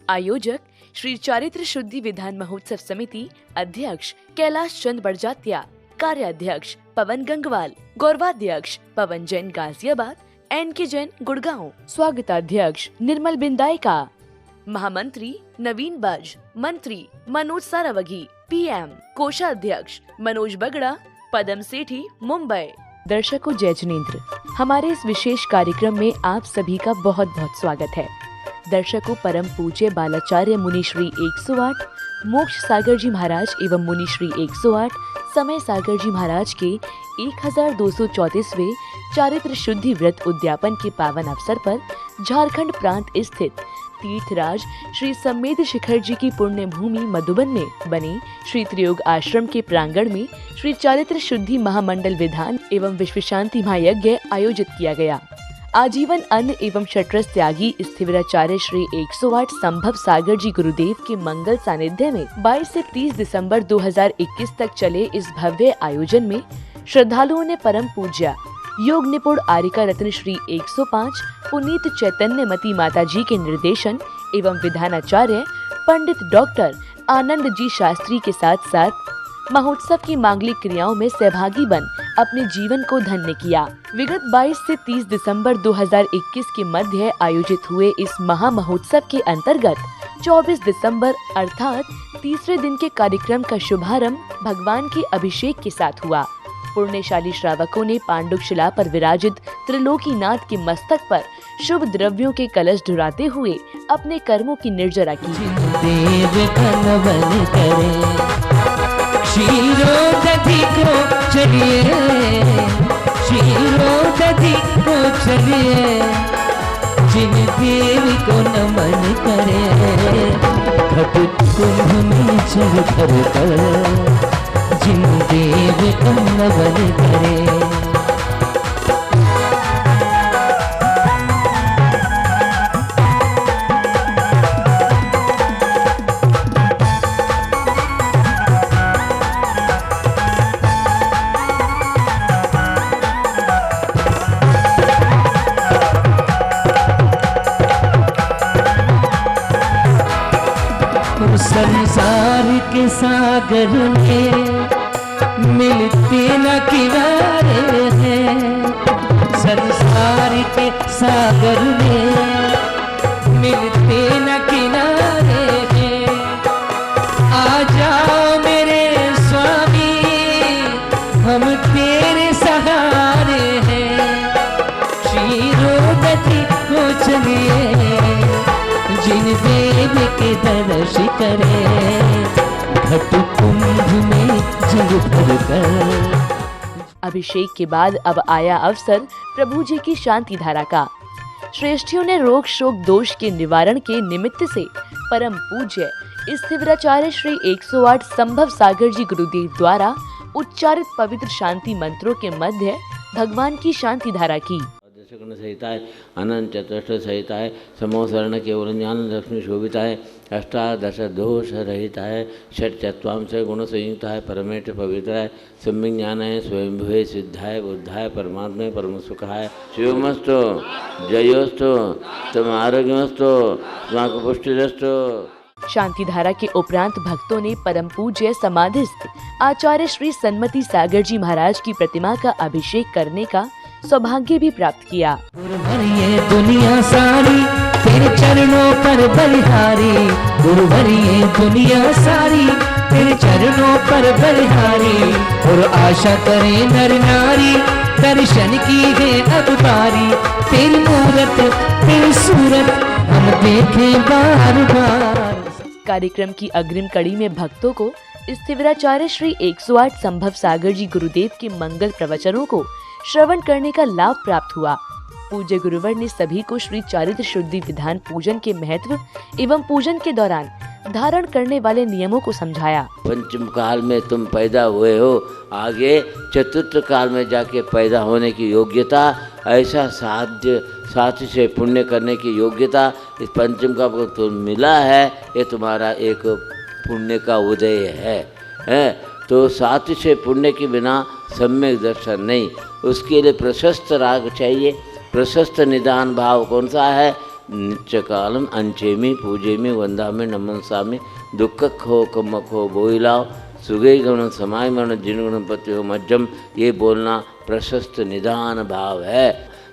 आयोजक श्री चारित्र शुद्धि विधान महोत्सव समिति अध्यक्ष कैलाश चंद बड़जात्या, कार्याध्यक्ष पवन गंगवाल, गौरवाध्यक्ष पवन जैन गाजियाबाद, NK जैन गुड़गांव, स्वागताध्यक्ष निर्मल बिंदायका, महामंत्री नवीन बज, मंत्री मनोज सारावगी, PM कोषाध्यक्ष मनोज बगड़ा, पदम सेठी, मुंबई। दर्शकों जय जिनेंद्र, हमारे इस विशेष कार्यक्रम में आप सभी का बहुत बहुत स्वागत है। दर्शकों, परम पूज्य बालाचार्य मुनिश्री 108 मोक्ष सागर जी महाराज एवं मुनिश्री 108 समय सागर जी महाराज के 1234वें चारित्र शुद्धि व्रत उद्यापन के पावन अवसर पर झारखंड प्रांत स्थित तीर्थराज श्री सम्मेद शिखर जी की पुण्य भूमि मधुबन में बने श्री त्रियोग आश्रम के प्रांगण में श्री चारित्र शुद्धि महामंडल विधान एवं विश्व शांति महायज्ञ आयोजित किया गया। आजीवन अन्न एवं शटरस त्यागी स्थिविराचार्य श्री 108 संभव सागर जी गुरुदेव के मंगल सानिध्य में 22 से 30 दिसंबर 2021 तक चले इस भव्य आयोजन में श्रद्धालुओं ने परम पूज्य योग निपुण आर्यका रत्न श्री 105 पुनीत चैतन्यमती माता जी के निर्देशन एवं विधानाचार्य पंडित डॉक्टर आनंद जी शास्त्री के साथ साथ महोत्सव की मांगलिक क्रियाओं में सहभागी बन अपने जीवन को धन्य किया। विगत 22 से 30 दिसंबर 2021 के मध्य आयोजित हुए इस महा महोत्सव के अंतर्गत 24 दिसंबर अर्थात तीसरे दिन के कार्यक्रम का शुभारंभ भगवान के अभिषेक के साथ हुआ। पुण्यशाली श्रावकों ने पांडुक शिला पर विराजित त्रिलोकीनाथ के मस्तक पर शुभ द्रव्यों के कलश ढुराते हुए अपने कर्मों की निर्जरा की। क्षीरोदधि को चलिए जिन देवी को नमन करे, घट कुंभ में जल भर कर जिन देव को नमन करे। संसार के सागर में मिलते न किनारे हैं, संसार के सागर में मिलते न किनारे हैं। आ जाओ मेरे स्वामी हम तेरे सहारे हैं, क्षीरोदधि को चलिए जिन देव के दर्श करे, घट कुंभ में जल भर कर। अभिषेक के बाद अब आया अवसर प्रभु जी की शांति धारा का। श्रेष्ठियों ने रोग शोक दोष के निवारण के निमित्त से परम पूज्य स्थिविराचार्य श्री 108 संभव सागर जी गुरुदेव द्वारा उच्चारित पवित्र शांति मंत्रों के मध्य भगवान की शांति धारा की। गुण सहिताय अनंत चतुष्ट सहिताय समोसरण केवल ज्ञान लक्ष्मी शोभिताय अष्टादश दोष रहिताय षट चत्वांश गुण संयुक्ताय परमेष्ठ पवित्राय सम्यक ज्ञानाय स्वयंभुवे सिद्धाय बुद्धाय परमात्मा परम सुखाय शिवमस्तु जयोस्तु तम आरोग्यमस्तु स्वाक पुष्टिरस्तु। शांति धारा के उपरांत भक्तों ने परम पूज्य समाधिस्थ आचार्य श्री सन्मति सागर जी महाराज की प्रतिमा का अभिषेक करने का सौभाग्य भी प्राप्त किया। गुरुवरिये दुनिया सारी तेरे चरणों पर बलिहारी, गुरुवरिये दुनिया सारी तेरे चरणों पर बलिहारी, और आशा करे नर नारी दर्शन की है अब बारी, तेरी मूरत तेरी सूरत हम देखें बार बार। कार्यक्रम की अग्रिम कड़ी में भक्तों को स्थिविराचार्य श्री 108 संभव सागर जी गुरुदेव के मंगल प्रवचनों को श्रवण करने का लाभ प्राप्त हुआ। पूज्य गुरुवर ने सभी को श्री चारित्र शुद्धि विधान पूजन के महत्व एवं पूजन के दौरान धारण करने वाले नियमों को समझाया। पंचम काल में तुम पैदा हुए हो, आगे चतुर्थ काल में जाके पैदा होने की योग्यता, ऐसा साथ से पुण्य करने की योग्यता इस पंचम का तुम मिला है, ये तुम्हारा एक पुण्य का उदय है। तो साथ से पुण्य के बिना सम्यक दर्शन नहीं, उसके लिए प्रशस्त राग चाहिए। प्रशस्त निदान भाव कौन सा है? नित्य कालम अंचेमी पूजेमी वंदामी नमनसामी दुख खो कमखो बोइलाओ सुगई गमन समाय मरण जिन पति हो मज्जम। ये बोलना प्रशस्त निदान भाव है।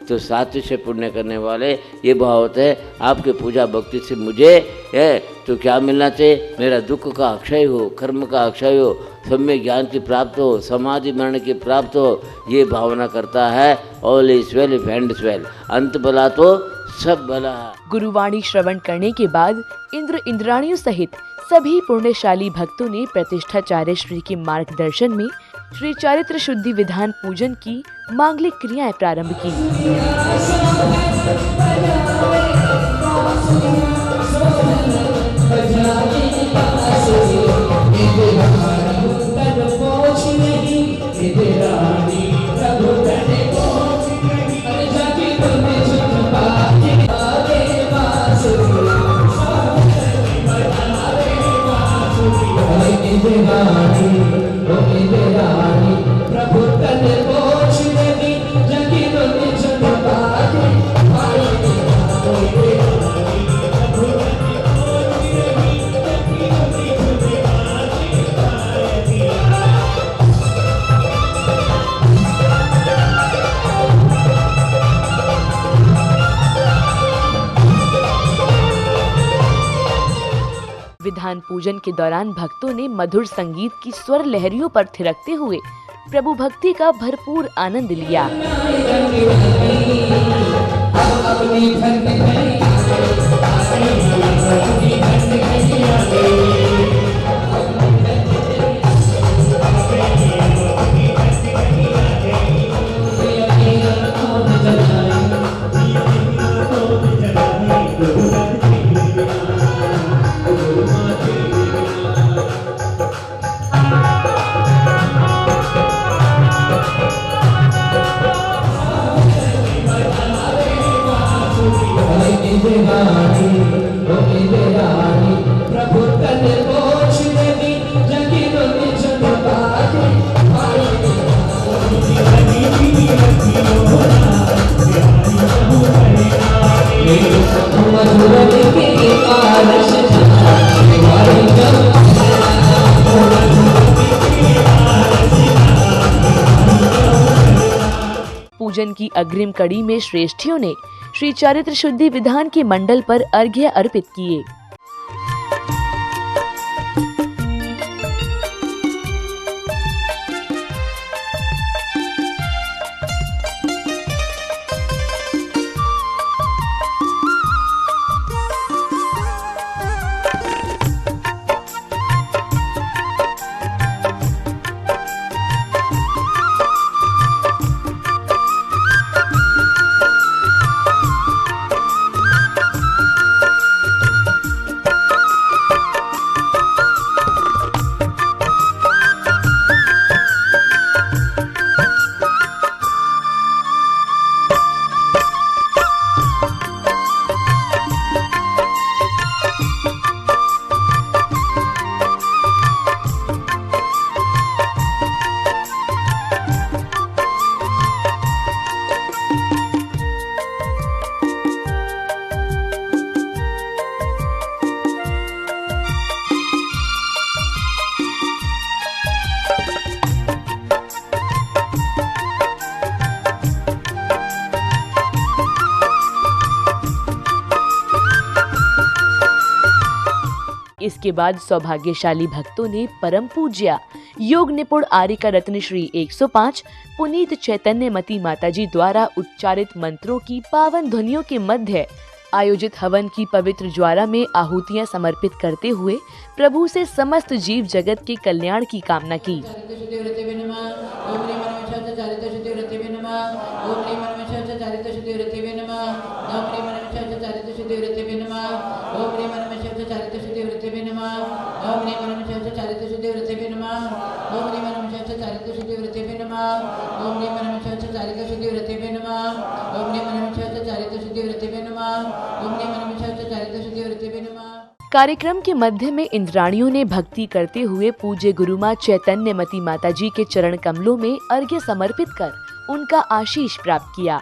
तो सात्विक से पुण्य करने वाले ये भाव होते हैं, आपके पूजा भक्ति से मुझे है तो क्या मिलना चाहिए, मेरा दुख का अक्षय हो, कर्म का अक्षय हो, सम्यक ज्ञान की प्राप्त हो, समाधि मरण की प्राप्त हो, ये भावना करता है। All is well if and is well, अंत भला तो सब भला है। गुरुवाणी श्रवण करने के बाद इंद्र इंद्राणियों सहित सभी पुण्यशाली भक्तों ने प्रतिष्ठाचार्य श्री के मार्गदर्शन में श्री चारित्र शुद्धि विधान पूजन की मांगलिक क्रियाएं प्रारंभ की। विधान पूजन के दौरान भक्तों ने मधुर संगीत की स्वर लहरियों पर थिरकते हुए प्रभु भक्ति का भरपूर आनंद लिया। पूजन की अग्रिम कड़ी में श्रेष्ठियों ने श्री चारित्र शुद्धि विधान के मंडल पर अर्घ्य अर्पित किए। इसके बाद सौभाग्यशाली भक्तों ने परम पूज्या योग निपुण आर्यका रत्न श्री 105 पुनीत चैतन्यमती माताजी द्वारा उच्चारित मंत्रों की पावन ध्वनियों के मध्य आयोजित हवन की पवित्र ज्वाला में आहुतियां समर्पित करते हुए प्रभु से समस्त जीव जगत के कल्याण की कामना की। कार्यक्रम के मध्य में इंद्राणियों ने भक्ति करते हुए पूज्य गुरुमाँ चैतन्यमती माताजी के चरण कमलों में अर्घ्य समर्पित कर उनका आशीष प्राप्त किया।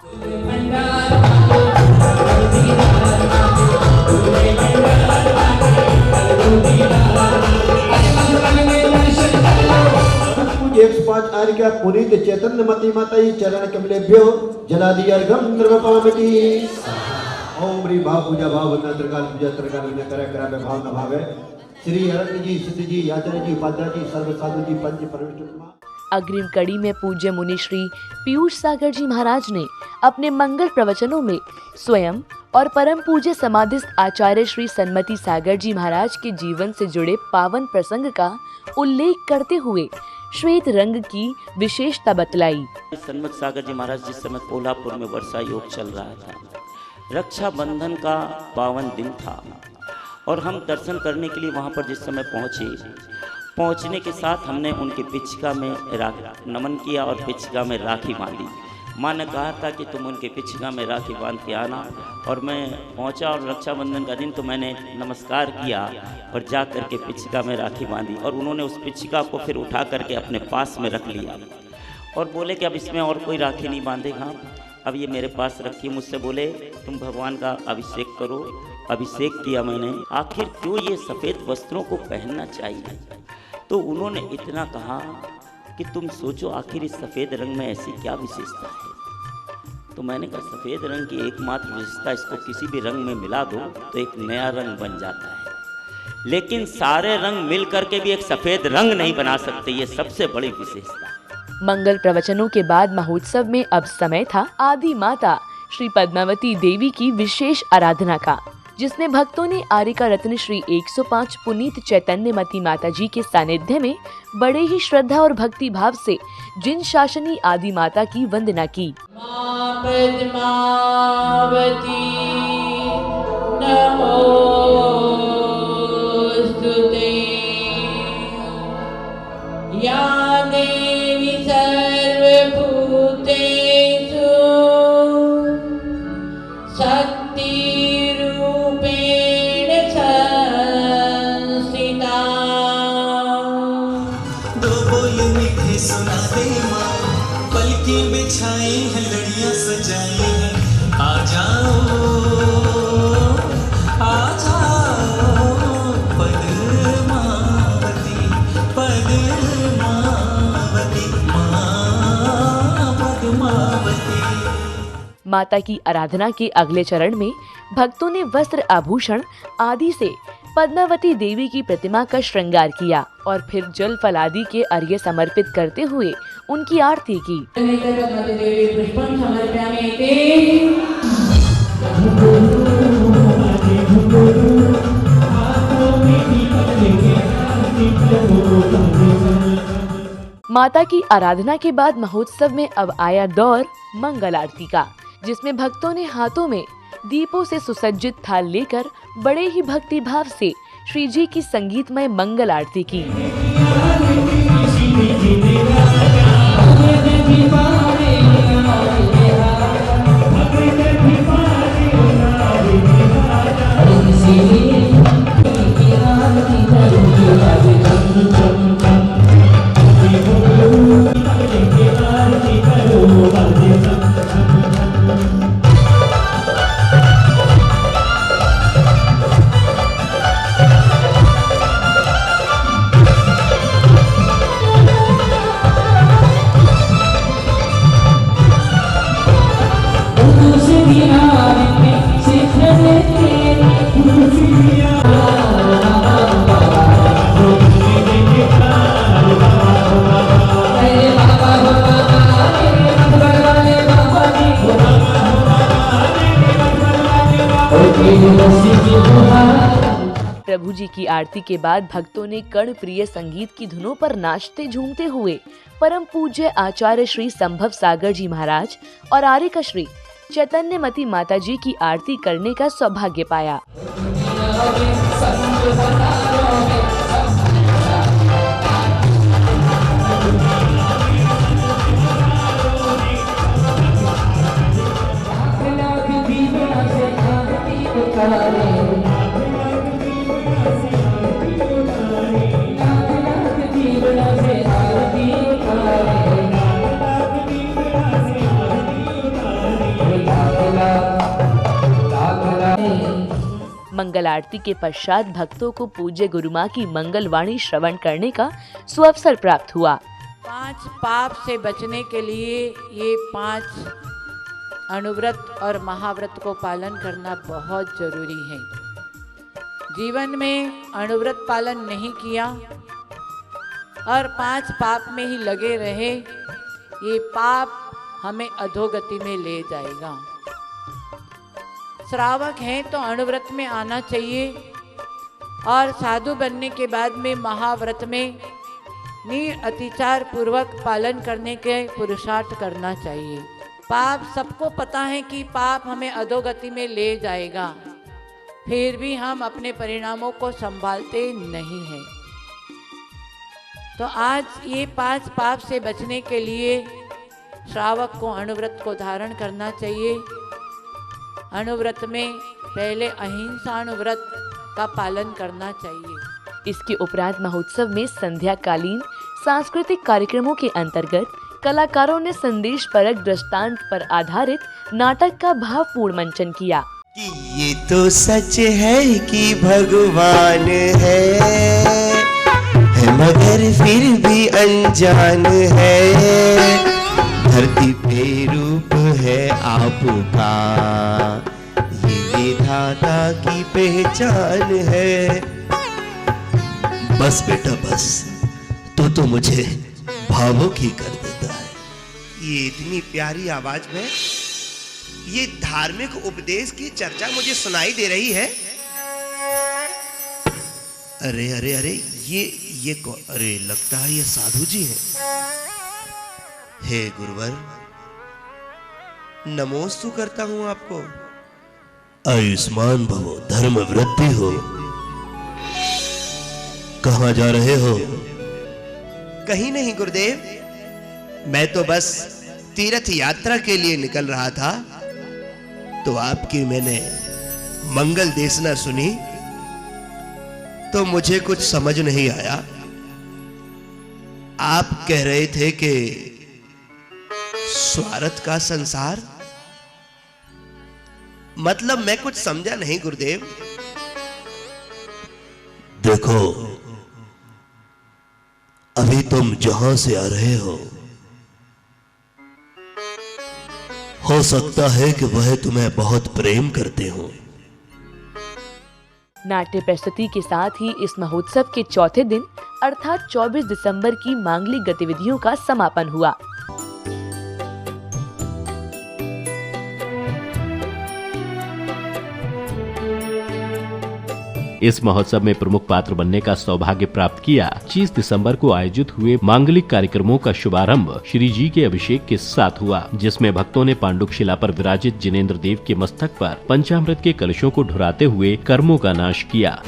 आर्यका पुनीत चैतन्य मती माताई चरण कमलेभ्यो जलादि अर्घम द्रवपामिति। ओम ह्री भाव पूजा भाव वंदना त्रिकाल पूजा त्रिकाल वंदना करा में भाव न भावे। श्री अरण्य जी, सिद्ध जी, याचन जी, उपाध्याय जी, सर्व साधु जी, पंच परमेश्वर। अग्रिम कड़ी में पूज्य मुनि श्री पीयूष सागर जी महाराज ने अपने मंगल प्रवचनों में स्वयं और परम पूज्य समाधिस्थ आचार्य श्री सन्मति सागर जी महाराज के जीवन से जुड़े पावन प्रसंग का उल्लेख करते हुए श्वेत रंग की विशेषता बतलाई। सन्मति सागर जी महाराज जिस समय कोल्हापुर में वर्षा योग चल रहा था, रक्षाबंधन का पावन दिन था और हम दर्शन करने के लिए वहाँ पर जिस समय पहुँचने के साथ हमने उनके पिछका में नमन किया और पिछका में राखी बांधी। माँ ने कहा था कि तुम उनके पिछका में राखी बांध के आना, और मैं पहुँचा और रक्षाबंधन का दिन तो मैंने नमस्कार किया और जा कर के पिछका में राखी बांधी, और उन्होंने उस पिछका को फिर उठा करके अपने पास में रख लिया और बोले कि अब इसमें और कोई राखी नहीं बांधेगा, अब ये मेरे पास रखिए। मुझसे बोले तुम भगवान का अभिषेक करो। अभिषेक किया मैंने। आखिर क्यों ये सफ़ेद वस्त्रों को पहनना चाहिए? तो उन्होंने इतना कहा कि तुम सोचो आखिर इस सफ़ेद रंग में ऐसी क्या विशेषता है। तो मैंने कहा सफ़ेद रंग की एकमात्र विशेषता, इसको किसी भी रंग में मिला दो तो एक नया रंग बन जाता है, लेकिन सारे रंग मिल करके भी एक सफ़ेद रंग नहीं बना सकते, ये सबसे बड़ी विशेषता। मंगल प्रवचनों के बाद महोत्सव में अब समय था आदि माता श्री पद्मावती देवी की विशेष आराधना का, जिसमें भक्तों ने आर्यका रत्न श्री 105 पुनीत चैतन्यमती माता जी के सानिध्य में बड़े ही श्रद्धा और भक्ति भाव से जिन शासनी आदि माता की वंदना की। मां पद्मावती नमोस्तुते, या देवी सर्वभूतेषु शक्तिरूपेण संस्थिता। दो बोल मीठे सुना दे माँ, पलकी बिछाई है लड़ियाँ सजाई हैं, आ जाओ पद्मावती पद्मावती माँ पद्मावती। माता की आराधना के अगले चरण में भक्तों ने वस्त्र आभूषण आदि से पद्मावती देवी की प्रतिमा का श्रृंगार किया और फिर जल फल आदि के अर्घ्य समर्पित करते हुए उनकी आरती की। माता की आराधना के बाद महोत्सव में अब आया दौर मंगल आरती का, जिसमें भक्तों ने हाथों में दीपों से सुसज्जित थाल लेकर बड़े ही भक्ति भाव से श्री जी की संगीतमय मंगल आरती की। प्रभु जी की आरती के बाद भक्तों ने कर्ण प्रिय संगीत की धुनों पर नाचते झूमते हुए परम पूज्य आचार्य श्री संभव सागर जी महाराज और आर्यका श्री चैतन्यमती माता जी की आरती करने का सौभाग्य पाया। मंगल आरती के पश्चात भक्तों को पूज्य गुरुमाँ की मंगल वाणी श्रवण करने का सुअवसर प्राप्त हुआ। पांच पाप से बचने के लिए ये 5 अनुव्रत और महाव्रत को पालन करना बहुत जरूरी है। जीवन में अनुव्रत पालन नहीं किया और 5 पाप में ही लगे रहे, ये पाप हमें अधोगति में ले जाएगा। श्रावक हैं तो अनुव्रत में आना चाहिए और साधु बनने के बाद में महाव्रत में अतिचार पूर्वक पालन करने के पुरुषार्थ करना चाहिए। पाप सबको पता है कि पाप हमें अधोगति में ले जाएगा, फिर भी हम अपने परिणामों को संभालते नहीं हैं। तो आज ये 5 पाप से बचने के लिए श्रावक को अनुव्रत को धारण करना चाहिए। अनुव्रत में पहले अहिंसा अनुव्रत का पालन करना चाहिए। इसके उपरांत महोत्सव में संध्या कालीन सांस्कृतिक कार्यक्रमों के अंतर्गत कलाकारों ने संदेश परक दृष्टांत पर आधारित नाटक का भावपूर्ण मंचन किया। कि ये तो सच है कि भगवान है मगर फिर भी अनजान है, धरती पे रूप है आपका, ये विधाता की पहचान है। बस बेटा बस, तो मुझे भावुक ही कर देता है। ये इतनी प्यारी आवाज में ये धार्मिक उपदेश की चर्चा मुझे सुनाई दे रही है। अरे अरे अरे ये अरे लगता है ये साधु जी हैं। हे गुरुवर, नमोस्तु करता हूं आपको। आयुष्मान भवो, धर्म वृद्धि हो। कहां जा रहे हो? कहीं नहीं गुरुदेव, मैं तो बस तीर्थ यात्रा के लिए निकल रहा था, तो आपकी मैंने मंगल देशना सुनी तो मुझे कुछ समझ नहीं आया। आप कह रहे थे कि स्वार्थ का संसार, मतलब मैं कुछ समझा नहीं गुरुदेव। देखो, अभी तुम जहां से आ रहे हो सकता है कि वह तुम्हें बहुत प्रेम करते हो। नाट्य प्रस्तुति के साथ ही इस महोत्सव के चौथे दिन अर्थात 24 दिसंबर की मांगलिक गतिविधियों का समापन हुआ। इस महोत्सव में प्रमुख पात्र बनने का सौभाग्य प्राप्त किया। 25 दिसंबर को आयोजित हुए मांगलिक कार्यक्रमों का शुभारंभ श्री जी के अभिषेक के साथ हुआ, जिसमें भक्तों ने पांडुक शिला पर विराजित जिनेंद्र देव के मस्तक पर पंचामृत के कलशों को ढुराते हुए कर्मों का नाश किया।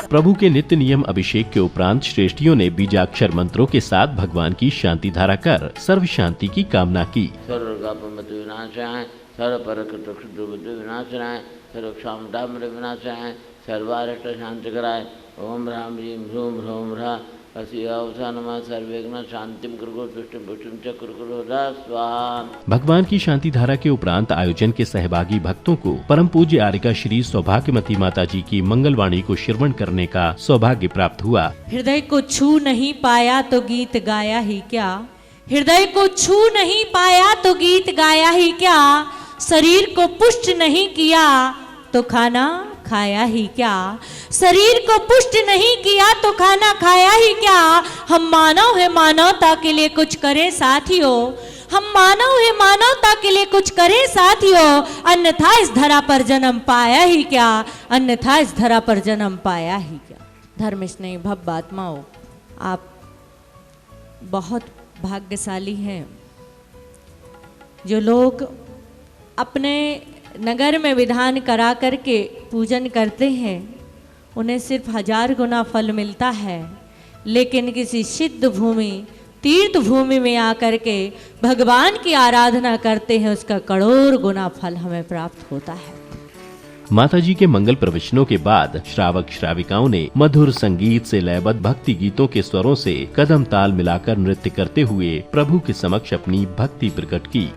प्रभु के नित्य नियम अभिषेक के उपरांत श्रेष्ठियों ने बीजाक्षर मंत्रों के साथ भगवान की शांति धारा कर सर्व शांति की कामना की। सर्वगापमतुविनाशाय सर्वपरकटुक्षुद्रविनाशाय सर्वक्षामडाम्रविनाशाय सर्वारिष्ट शांतिकराय ओम ह्रां ह्रीं ह्रूं ह्रौं ह्रः भगवान की शांति धारा के उपरांत आयोजन के सहभागी भक्तों को परम पूज्य आर्यका श्री सौभाग्यमती माता जी की मंगलवाणी को श्रवण करने का सौभाग्य प्राप्त हुआ। हृदय को छू नहीं पाया तो गीत गाया ही क्या, हृदय को छू नहीं पाया तो गीत गाया ही क्या, शरीर को पुष्ट नहीं किया तो खाना खाया ही क्या, शरीर को पुष्ट नहीं किया तो खाना खाया ही क्या। हम मानव है, मानवता के लिए कुछ करें साथियों, हम मानव है, मानवता के लिए कुछ करें साथियों, अन्यथा इस धरा पर जन्म पाया ही क्या, अन्यथा इस धरा पर जन्म पाया ही क्या। धर्म स्नेही भव्य आत्माओं, आप बहुत भाग्यशाली हैं जो लोग अपने नगर में विधान करा करके पूजन करते हैं उन्हें सिर्फ 1000 गुना फल मिलता है, लेकिन किसी सिद्ध भूमि तीर्थ भूमि में आकर के भगवान की आराधना करते हैं, उसका करोड़ गुना फल हमें प्राप्त होता है। माताजी के मंगल प्रवचनों के बाद श्रावक श्राविकाओं ने मधुर संगीत से लयबद्ध भक्ति गीतों के स्वरों से कदम ताल मिलाकर नृत्य करते हुए प्रभु के समक्ष अपनी भक्ति प्रकट की।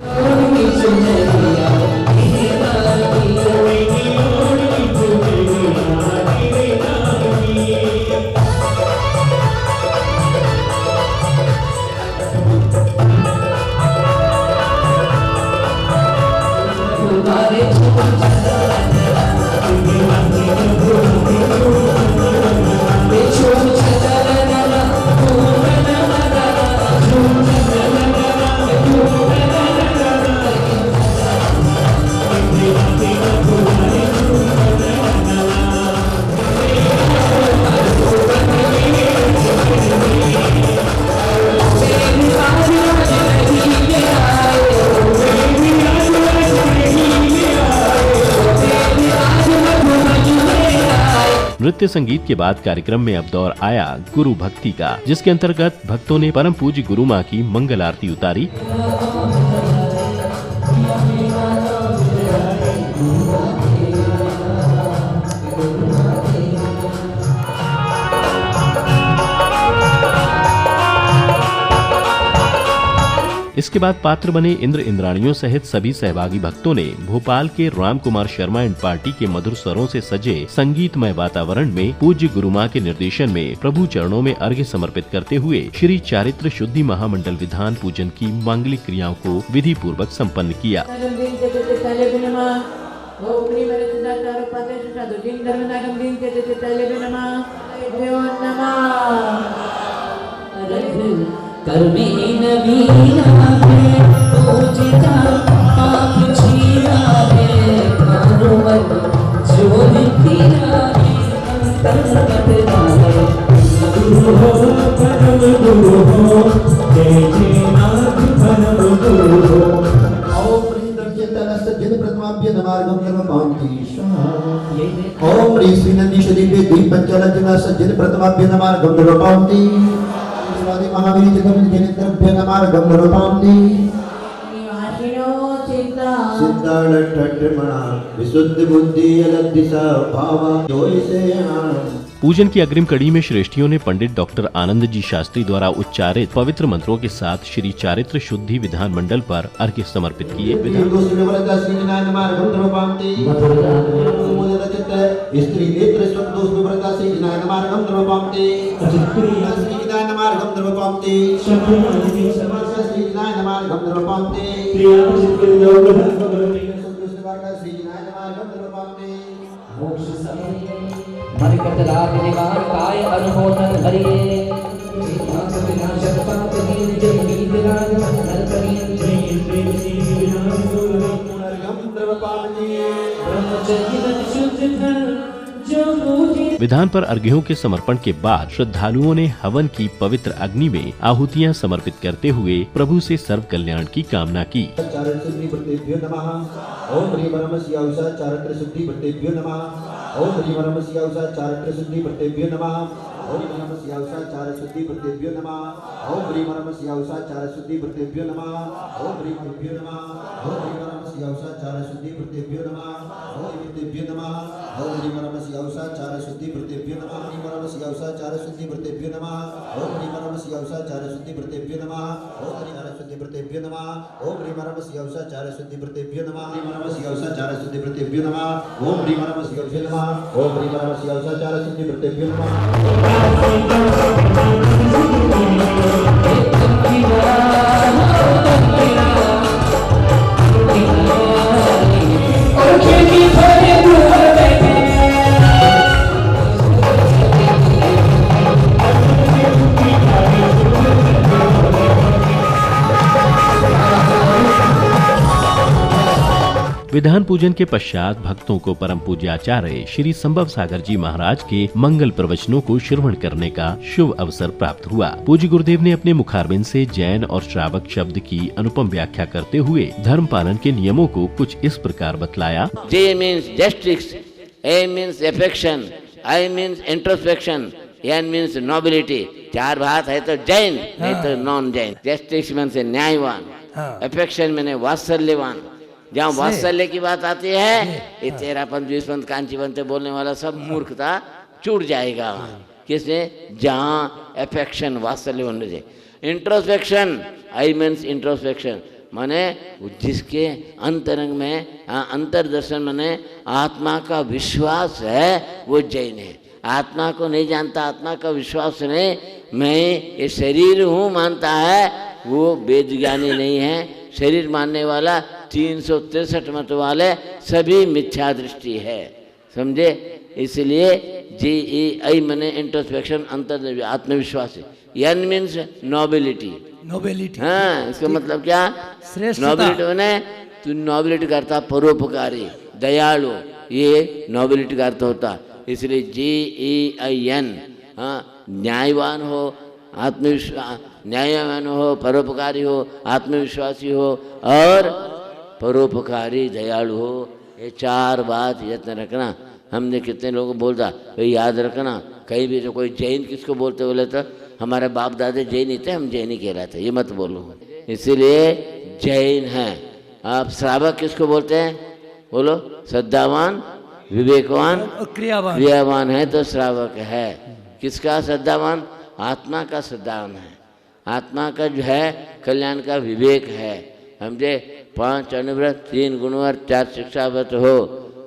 नृत्य संगीत के बाद कार्यक्रम में अब दौर आया गुरु भक्ति का, जिसके अंतर्गत भक्तों ने परम पूज्य गुरु माँ की मंगल आरती उतारी। इसके बाद पात्र बने इंद्र इंद्राणियों सहित सभी सहभागी भक्तों ने भोपाल के राम कुमार शर्मा एंड पार्टी के मधुर स्वरों से सजे संगीतमय वातावरण में पूज्य गुरु माँ के निर्देशन में प्रभु चरणों में अर्घ्य समर्पित करते हुए श्री चारित्र शुद्धि महामंडल विधान पूजन की मांगलिक क्रियाओं को विधि पूर्वक सम्पन्न किया। कर्मे नवीना है पूजिता आप जीना है कारोवर जो लिखिना है अंतर्गत है गुरु हो परम गुरु हो जय जय नाथ परम गुरु हो। ओम ह्रीं दक्षिणतः सज्जन प्रथमाभ्य नमार्गं कर्मपान्ति स्वाहा। ओम ह्रीं श्रीनन्दीशदीपे दीपञ्चलज्जना सज्जन प्रथमाभ्य नमार्गं कर्मपान्ति। महावीर जगम जनित्रभ्य नमार्गं कर्मपान्ति। विशुद्ध बुद्धि अलब्धिसा भावा जोई से पूजन की अग्रिम कड़ी में श्रेष्ठियों ने पंडित डॉक्टर आनंद जी शास्त्री द्वारा उच्चारित पवित्र मंत्रों के साथ श्री चारित्र शुद्धि विधान मंडल पर अर्घ्य समर्पित किए। मरकत लाभ निवार काय अनुमोदन हरिये चित्तांत विनाशक पाप दीन जय गीत राग नर करी विधान पर अर्घ्यों के समर्पण के बाद श्रद्धालुओं ने हवन की पवित्र अग्नि में आहुतियां समर्पित करते हुए प्रभु से सर्व कल्याण की कामना की। ओम ह्रीं परमस्य उषा चारित्र शुद्धि प्रत्येभ्यो नमः। ओम ह्रीं परमस्य उषा चारित्र शुद्धि प्रत्येभ्यो नमः। ओम परमस्य उषा चारित्र शुद्धि प्रत्येभ्यो नमः। ओम ह्रीं परमस्य उषा चारित्र शुद्धि प्रत्येभ्यो नमः। ओम ह्रीं परमस्य नमः। ओम ह्रीं परमस्य उषा चारित्र शुद्धि प्रत्येभ्यो नमः। ओम प्रत्येभ्यो नमः। ओम ह्रीं परमस्य उषा चारित्र शुद्धि प्रत्येभ्यो नमः। ह्रीं परमस्य उषा चारित्र शुद्धि प्रत्येभ्यो नमः। ओम ह्रीं परमस्य उषा चारित्र शुद्धि प्रत्येभ्यो नमः। ओम ह्रीं चारित्र शुद्धि प्रत्येभ्यो नमः। ओम ह्रीं परमस्य उषा चारित्र शुद्धि प्रत्येभ्यो नमः। ह्रीं परमस्य उषा चारित्र शुद्धि प्रत्येभ्यो नमः। ओम ह्रीं परमस्य उषा नमः। ओम ह्रीं परमस्य उषा चारित्र शुद्धि प्रत्येभ्यो नमः। विधान पूजन के पश्चात भक्तों को परम पूज्याचार्य श्री संभव सागर जी महाराज के मंगल प्रवचनों को श्रवण करने का शुभ अवसर प्राप्त हुआ। पूज्य गुरुदेव ने अपने मुखारबिंद से जैन और श्रावक शब्द की अनुपम व्याख्या करते हुए धर्म पालन के नियमों को कुछ इस प्रकार बतलाया। J means justice, A means affection, I means introspection, N means nobility. चार बात है तो जैन, नहीं तो नॉन जैन। जस्टिस मन से न्यायवान, अफेक्शन मैंने वात्सल्यवान। जहाँ वात्सल्य की बात आती है, ये 13 20 कांचीवंत बोलने वाला सब मूर्खता छूट जाएगा। किसने? जहाँ अफेक्शन वात्सल्य होने से। इंट्रोस्पेक्शन, आई मीन्स इंट्रोस्पेक्शन माने जिसके अंतरंग में अंतर्दर्शन माने आत्मा का विश्वास है, वो जैन है। आत्मा को नहीं जानता, आत्मा का विश्वास नहीं, मैं ये शरीर हूँ मानता है, वो वेद ज्ञानी नहीं है। शरीर मानने वाला 363 मत वाले सभी मिथ्या दृष्टि है, समझे। इसलिए GEI मने इंट्रोस्पेक्शन, अंतर आत्मविश्वास है। N means nobility, nobility. हाँ, इसका मतलब क्या? नोबिलिटी मने तू नोबिलिटी करता, परोपकारी, दयालु, ये नोबिलिटी का अर्थ होता। इसलिए GEIN, हाँ, न्यायवान हो, आत्मविश्वास, न्यायवान हो, परोपकारी हो, आत्मविश्वासी हो और परोपकारी दयालु हो। ये चार बात यत्न रखना। हमने कितने लोगों को बोलता, भाई याद रखना, कहीं भी जो कोई जैन किसको बोलते बोले तो हमारे बाप दादे जैन ही थे, हम जैन ही कहलाते, ये मत बोलो। इसीलिए जैन हैं आप। श्रावक किसको बोलते हैं? बोलो। श्रद्धावान, विवेकवान, क्रियावान है तो श्रावक है। किसका श्रद्धावान? आत्मा का श्रद्धावान है। आत्मा का जो है कल्याण का विवेक है, समझे। 5 अनुव्रत, 3 गुणव्रत, 4 शिक्षाव्रत हो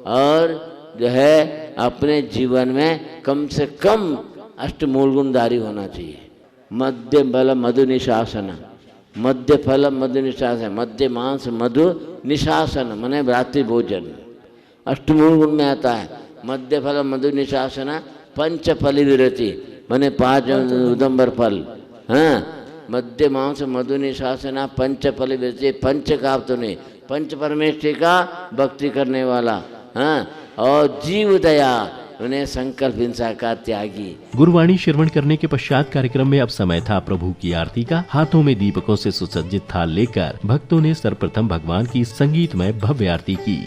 और जो है अपने जीवन में कम से कम अष्टमूल गुणधारी होना चाहिए। मध्य बल मधु निशासन, मध्य फल मधु निशासन, मध्य मांस मधु निशासन मने रात्रि भोजन, अष्टमूल गुण में आता है। मध्य फल मधु निशासन, पंच फल विरति मने 5 उदंबर फल। हाँ, मध्य मांस मधु निशासन, पंच फल विरति। पंच का तो नहीं, पंच परमेश्वर का भक्ति करने वाला। हाँ, और जीव दया, उन्हें संकल्प हिंसा का त्यागी। गुरुवाणी श्रवण करने के पश्चात कार्यक्रम में अब समय था प्रभु की आरती का। हाथों में दीपकों से सुसज्जित थाल लेकर भक्तों ने सर्वप्रथम भगवान की संगीतमय भव्य आरती की।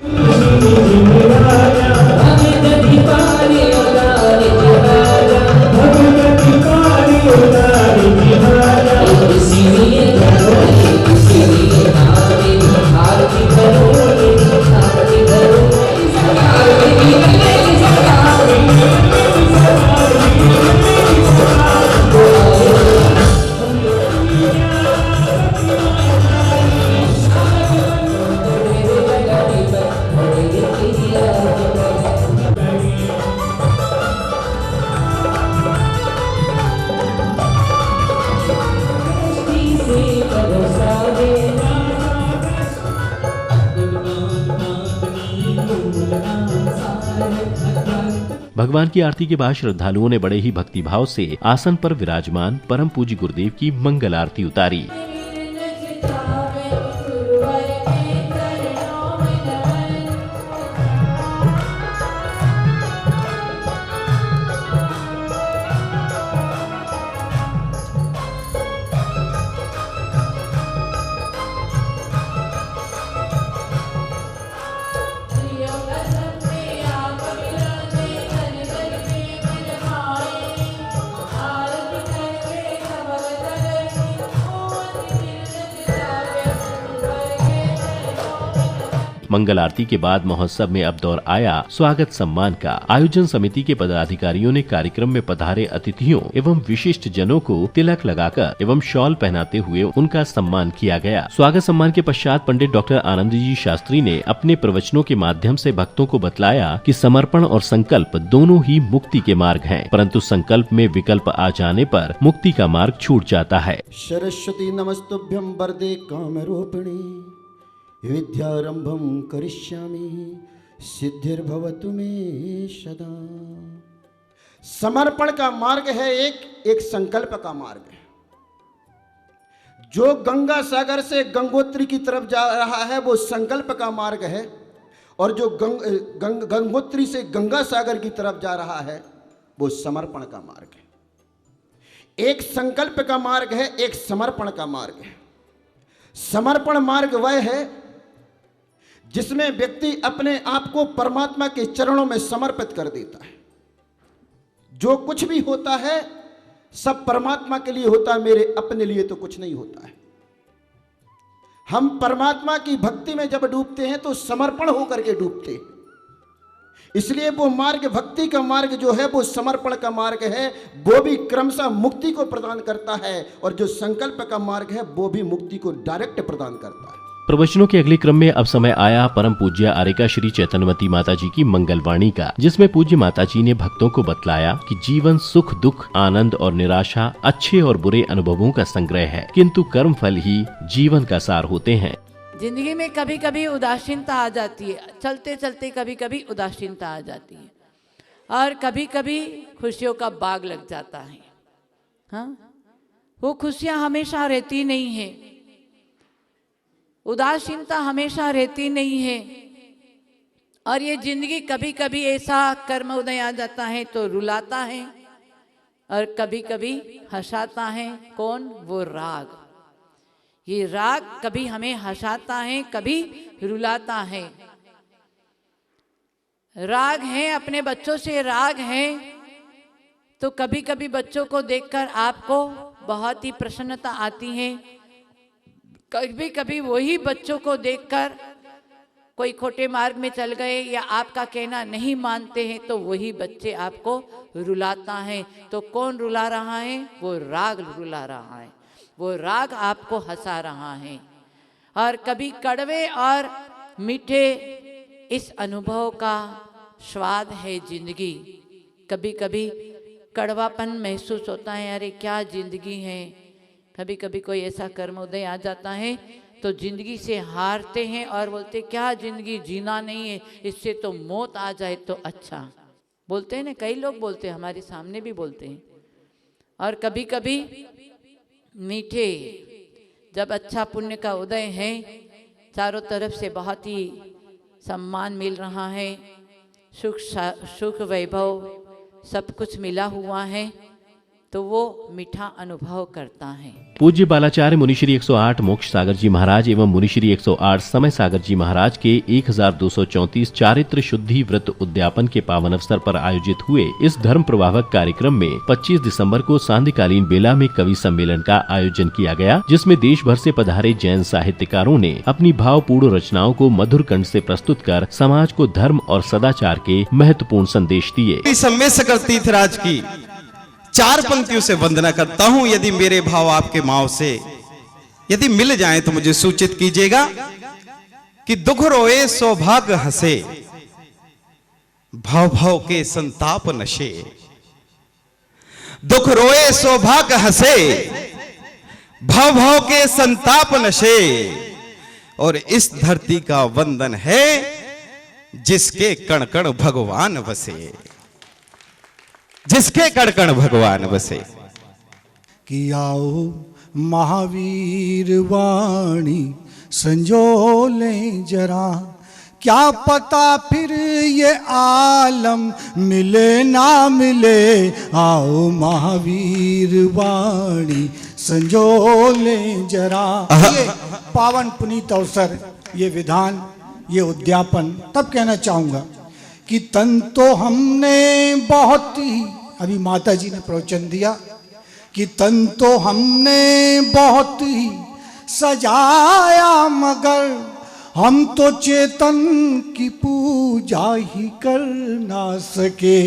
भगवान की आरती के बाद श्रद्धालुओं ने बड़े ही भक्तिभाव से आसन पर विराजमान परम पूज्य गुरुदेव की मंगल आरती उतारी। मंगल आरती के बाद महोत्सव में अब दौर आया स्वागत सम्मान का। आयोजन समिति के पदाधिकारियों ने कार्यक्रम में पधारे अतिथियों एवं विशिष्ट जनों को तिलक लगाकर एवं शॉल पहनाते हुए उनका सम्मान किया गया। स्वागत सम्मान के पश्चात पंडित डॉक्टर आनंद जी शास्त्री ने अपने प्रवचनों के माध्यम से भक्तों को बतलाया कि समर्पण और संकल्प दोनों ही मुक्ति के मार्ग हैं, परंतु संकल्प में विकल्प आ जाने पर मुक्ति का मार्ग छूट जाता है। सरस्वती नमस्तुभ्यं वरदे कामरूपिणी विद्यारंभं करिष्यामि सिद्धिर्भवतु मे सदा। समर्पण का मार्ग है एक संकल्प का मार्ग है। जो गंगा सागर से गंगोत्री की तरफ जा रहा है वो संकल्प का मार्ग है, और जो गंगोत्री से गंगा सागर की तरफ जा रहा है वो समर्पण का मार्ग है। एक संकल्प का मार्ग है, एक समर्पण का मार्ग है। समर्पण मार्ग वह है जिसमें व्यक्ति अपने आप को परमात्मा के चरणों में समर्पित कर देता है। जो कुछ भी होता है सब परमात्मा के लिए होता है, मेरे अपने लिए तो कुछ नहीं होता है। हम परमात्मा की भक्ति में जब डूबते हैं तो समर्पण होकर के डूबते हैं। इसलिए वो मार्ग, भक्ति का मार्ग जो है वो समर्पण का मार्ग है, वो भी क्रमशः मुक्ति को प्रदान करता है, और जो संकल्प का मार्ग है वो भी मुक्ति को डायरेक्ट प्रदान करता है। प्रवचनों के अगले क्रम में अब समय आया परम पूज्य आरेका श्री चैतन्यवती माता जी की मंगलवाणी का, जिसमें पूज्य माता जी ने भक्तों को बतलाया कि जीवन सुख दुख, आनंद और निराशा, अच्छे और बुरे अनुभवों का संग्रह है, किंतु कर्म फल ही जीवन का सार होते हैं। जिंदगी में कभी कभी उदासीनता आ जाती है, चलते चलते कभी कभी उदासीनता आ जाती है, और कभी कभी खुशियों का बाग लग जाता है। हाँ, वो खुशियाँ हमेशा रहती नहीं है, उदासीनता हमेशा रहती नहीं है, और ये जिंदगी कभी कभी ऐसा कर्म उदय आ जाता है तो रुलाता है, और कभी कभी हंसाता है। कौन? वो राग। ये राग कभी हमें हंसाता है, कभी रुलाता है। राग है, अपने बच्चों से राग है, तो कभी कभी बच्चों को देखकर आपको बहुत ही प्रसन्नता आती है। कभी कभी वही बच्चों को देखकर कोई खोटे मार्ग में चल गए या आपका कहना नहीं मानते हैं तो वही बच्चे आपको रुलाता है। तो कौन रुला रहा है? वो राग रुला रहा है, वो राग आपको हंसा रहा है। और कभी कड़वे और मीठे इस अनुभव का स्वाद है जिंदगी। कभी कभी कड़वापन महसूस होता है, अरे क्या जिंदगी है। कभी कभी कोई ऐसा कर्म उदय आ जाता है तो जिंदगी से हारते हैं और बोलते क्या जिंदगी जीना नहीं है, इससे तो मौत आ जाए तो अच्छा। बोलते हैं ना, कई लोग बोलते हैं, हमारे सामने भी बोलते हैं। और कभी कभी मीठे, जब अच्छा पुण्य का उदय है, चारों तरफ से बहुत ही सम्मान मिल रहा है, सुख वैभव सब कुछ मिला हुआ है, तो वो मीठा अनुभव करता है। पूज्य बालाचार्य मुनिश्री 108 मोक्ष सागर जी महाराज एवं मुनिश्री 108 समय सागर जी महाराज के 1234 चारित्र शुद्धि व्रत उद्यापन के पावन अवसर पर आयोजित हुए इस धर्म प्रवाहक कार्यक्रम में 25 दिसंबर को सांध्यकालीन बेला में कवि सम्मेलन का आयोजन किया गया, जिसमें देश भर से पधारे जैन साहित्यकारों ने अपनी भावपूर्ण रचनाओं को मधुर कंठ से प्रस्तुत कर समाज को धर्म और सदाचार के महत्वपूर्ण संदेश दिए। सम्मेद तीर्थराज की 4 पंक्तियों से वंदना करता हूं। यदि मेरे भाव आपके माव से यदि मिल जाएं तो मुझे सूचित कीजिएगा कि दुख रोए सौभाग्य हंसे, भाव भाव के संताप नशे। दुख रोए सौभाग्य हंसे, भाव भाव के संताप नशे। और इस धरती का वंदन है जिसके कण कण भगवान बसे, जिसके कण कण भगवान बसे। कि आओ महावीर वाणी संजोले जरा, क्या पता फिर ये आलम मिले ना मिले। आओ महावीर वाणी संजोले जरा। ये पावन पुनीत अवसर, ये विधान, ये उद्यापन, तब कहना चाहूंगा कि तन तो हमने बहुत ही, अभी माता जी ने प्रवचन दिया कि तन तो हमने बहुत ही सजाया, मगर हम तो चेतन की पूजा ही कर ना सके।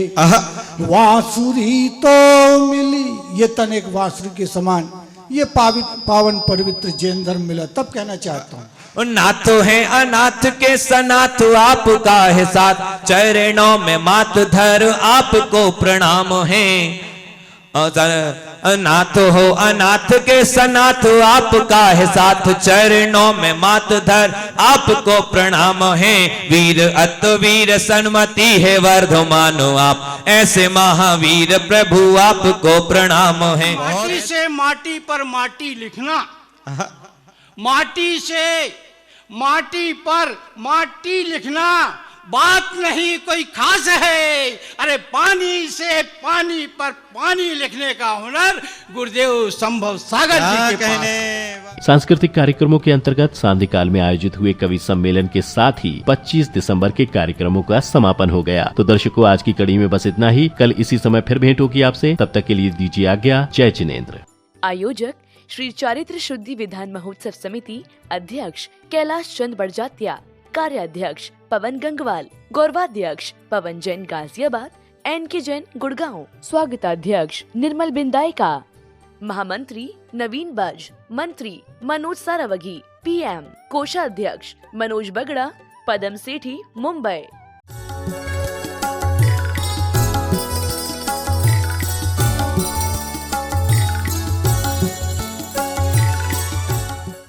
वासुरी तो मिली, ये तन एक वासुरी के समान, ये पावन पवित्र जैन धर्म मिला, तब कहना चाहता हूँ। नाथ है अनाथ के सनाथ आपका है साथ, चरणों में मात धर आपको प्रणाम है। अनाथ हो अनाथ के सनाथ आपका है साथ, चरणों में मात धर आपको प्रणाम है। वीर अतवीर सन्मति है वर्धमानो आप, ऐसे महावीर प्रभु आपको प्रणाम है। माटी से माटी पर माटी लिखना, माटी से माटी पर माटी लिखना, बात नहीं कोई खास है, अरे पानी से पानी पर पानी लिखने का हुनर गुरुदेव संभव सागर जी के पास है। सांस्कृतिक कार्यक्रमों के अंतर्गत सांध्यकाल में आयोजित हुए कवि सम्मेलन के साथ ही 25 दिसंबर के कार्यक्रमों का समापन हो गया। तो दर्शकों, आज की कड़ी में बस इतना ही। कल इसी समय फिर भेंट होगी आपसे, तब तक के लिए दीजिए आज्ञा। जय जिनेंद्र। आयोजक श्री चारित्र शुद्धि विधान महोत्सव समिति, अध्यक्ष कैलाश चंद बड़जात्या, कार्याध्यक्ष पवन गंगवाल, गौरवाध्यक्ष पवन जैन गाजियाबाद, एनके जैन गुड़गांव, स्वागताध्यक्ष निर्मल बिंदायका, महामंत्री नवीन बज, मंत्री मनोज सारावगी, पीएम कोषाध्यक्ष मनोज बगड़ा, पदम सेठी, मुंबई।